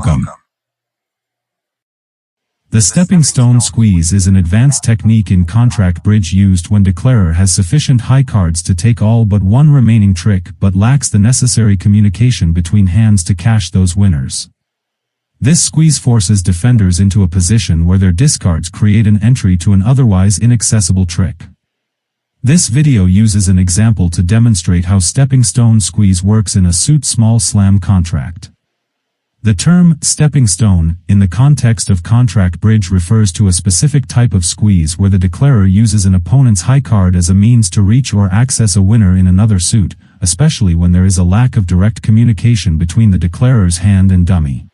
Welcome. The stepping stone squeeze is an advanced technique in contract bridge used when declarer has sufficient high cards to take all but one remaining trick but lacks the necessary communication between hands to cash those winners. This squeeze forces defenders into a position where their discards create an entry to an otherwise inaccessible trick. This video uses an example to demonstrate how stepping stone squeeze works in a suit small slam contract. The term stepping stone in the context of contract bridge refers to a specific type of squeeze where the declarer uses an opponent's high card as a means to reach or access a winner in another suit, especially when there is a lack of direct communication between the declarer's hand and dummy.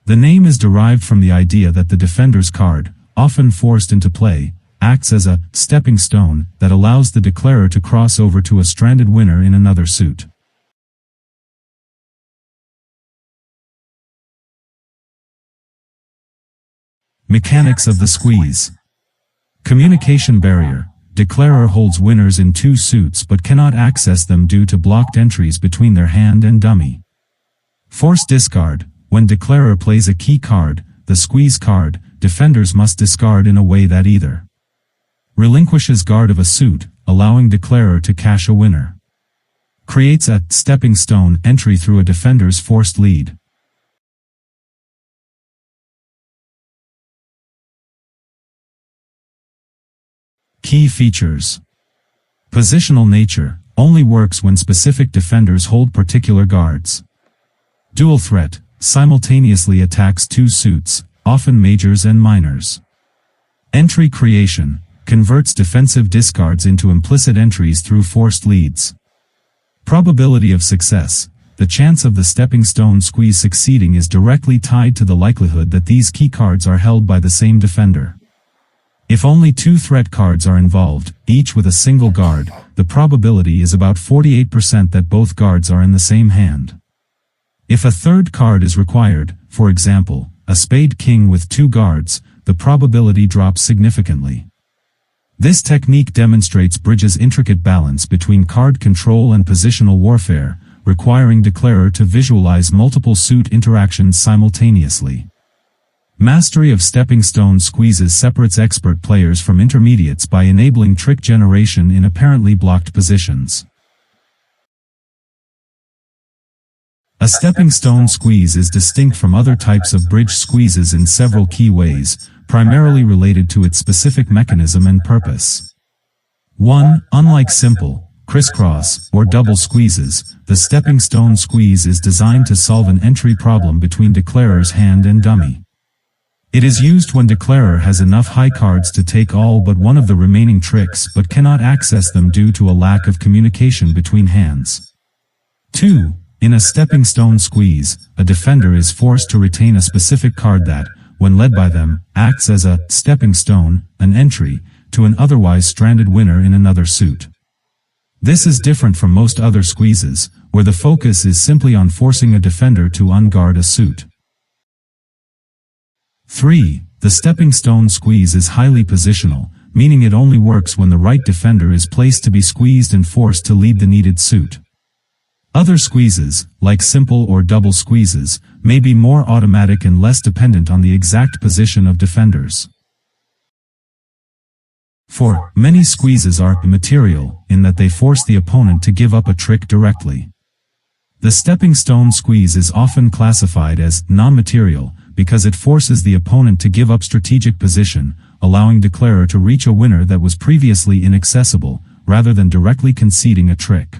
The name is derived from the idea that the defender's card, often forced into play, acts as a stepping stone that allows the declarer to cross over to a stranded winner in another suit. Mechanics of the squeeze. Communication barrier. Declarer holds winners in two suits but cannot access them due to blocked entries between their hand and dummy. Force discard. When declarer plays a key card, the squeeze card, defenders must discard in a way that either relinquishes guard of a suit, allowing declarer to cash a winner. Creates a stepping stone entry through a defender's forced lead. Key features. Positional nature, only works when specific defenders hold particular guards. Dual threat, simultaneously attacks two suits, often majors and minors. Entry creation, converts defensive discards into implicit entries through forced leads. Probability of success, the chance of the stepping stone squeeze succeeding is directly tied to the likelihood that these key cards are held by the same defender. If only two threat cards are involved, each with a single guard, the probability is about 48% that both guards are in the same hand. If a third card is required, for example, a spade king with two guards, the probability drops significantly. This technique demonstrates bridge's intricate balance between card control and positional warfare, requiring declarer to visualize multiple suit interactions simultaneously. Mastery of stepping stone squeezes separates expert players from intermediates by enabling trick generation in apparently blocked positions. A stepping stone squeeze is distinct from other types of bridge squeezes in several key ways, primarily related to its specific mechanism and purpose. 1. Unlike simple, crisscross, or double squeezes, the stepping stone squeeze is designed to solve an entry problem between declarer's hand and dummy. It is used when declarer has enough high cards to take all but one of the remaining tricks but cannot access them due to a lack of communication between hands. 2. In a stepping stone squeeze, a defender is forced to retain a specific card that, when led by them, acts as a stepping stone, an entry, to an otherwise stranded winner in another suit. This is different from most other squeezes, where the focus is simply on forcing a defender to unguard a suit. 3. The stepping stone squeeze is highly positional, meaning it only works when the right defender is placed to be squeezed and forced to lead the needed suit. Other squeezes, like simple or double squeezes, may be more automatic and less dependent on the exact position of defenders. 4. Many squeezes are immaterial, in that they force the opponent to give up a trick directly. The stepping stone squeeze is often classified as non-material, because it forces the opponent to give up strategic position, allowing declarer to reach a winner that was previously inaccessible, rather than directly conceding a trick.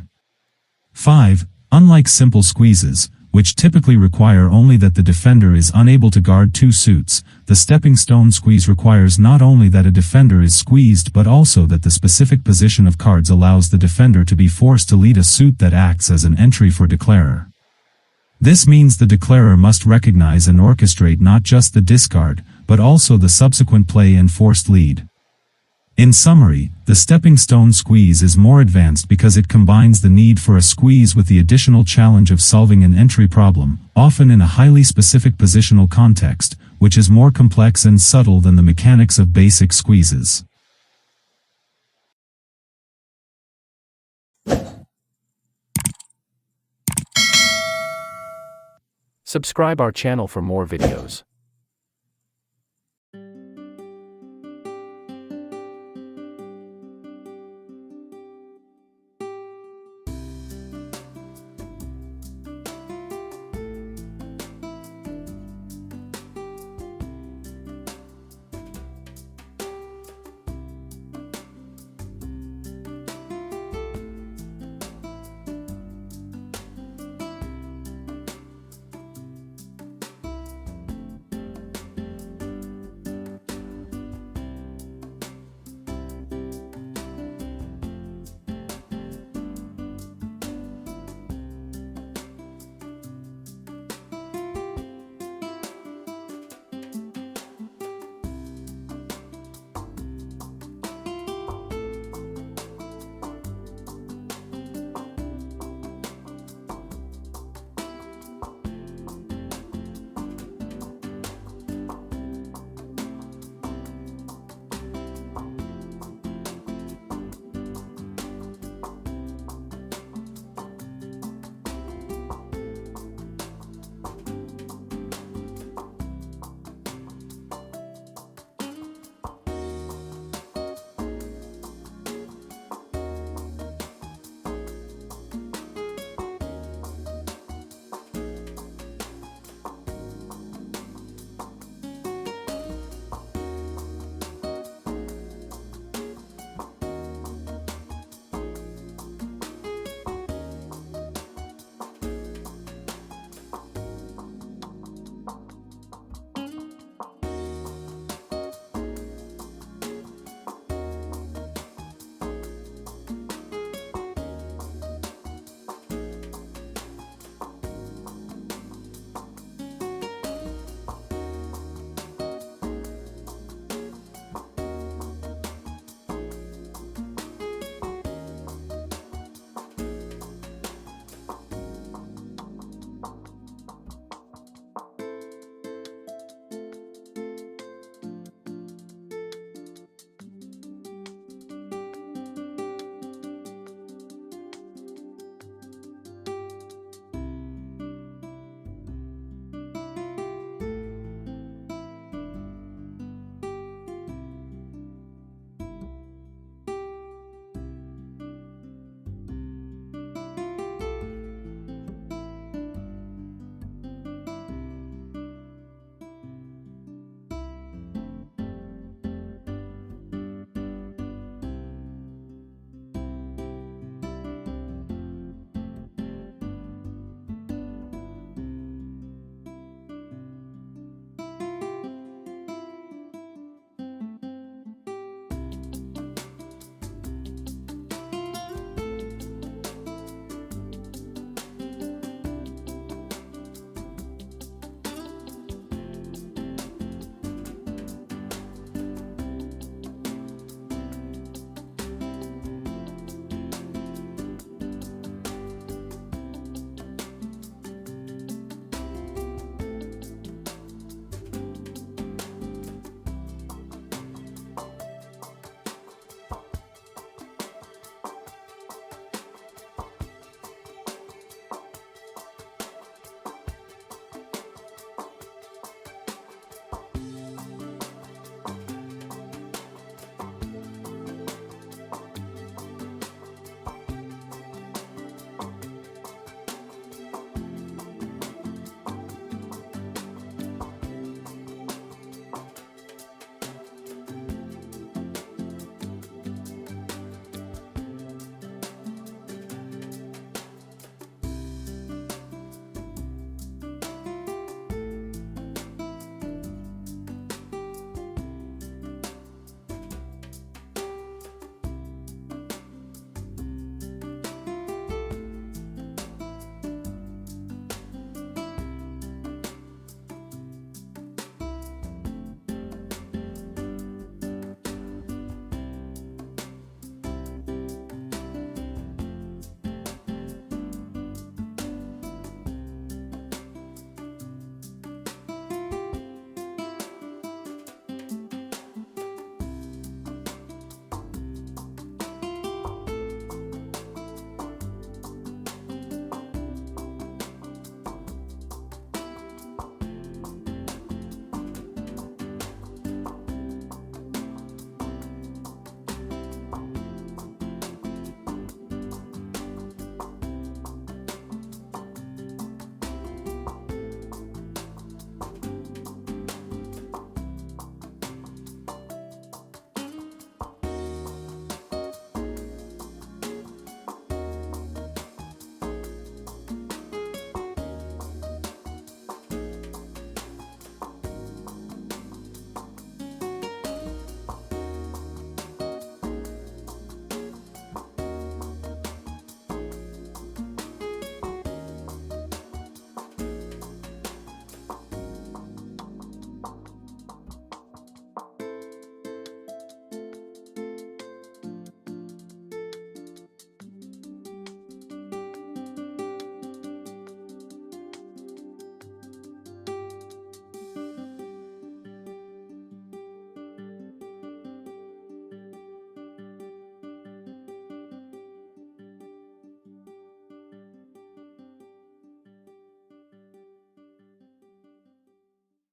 5. Unlike simple squeezes, which typically require only that the defender is unable to guard two suits, the stepping stone squeeze requires not only that a defender is squeezed but also that the specific position of cards allows the defender to be forced to lead a suit that acts as an entry for declarer. This means the declarer must recognize and orchestrate not just the discard, but also the subsequent play and forced lead. In summary, the stepping stone squeeze is more advanced because it combines the need for a squeeze with the additional challenge of solving an entry problem, often in a highly specific positional context, which is more complex and subtle than the mechanics of basic squeezes. Subscribe our channel for more videos.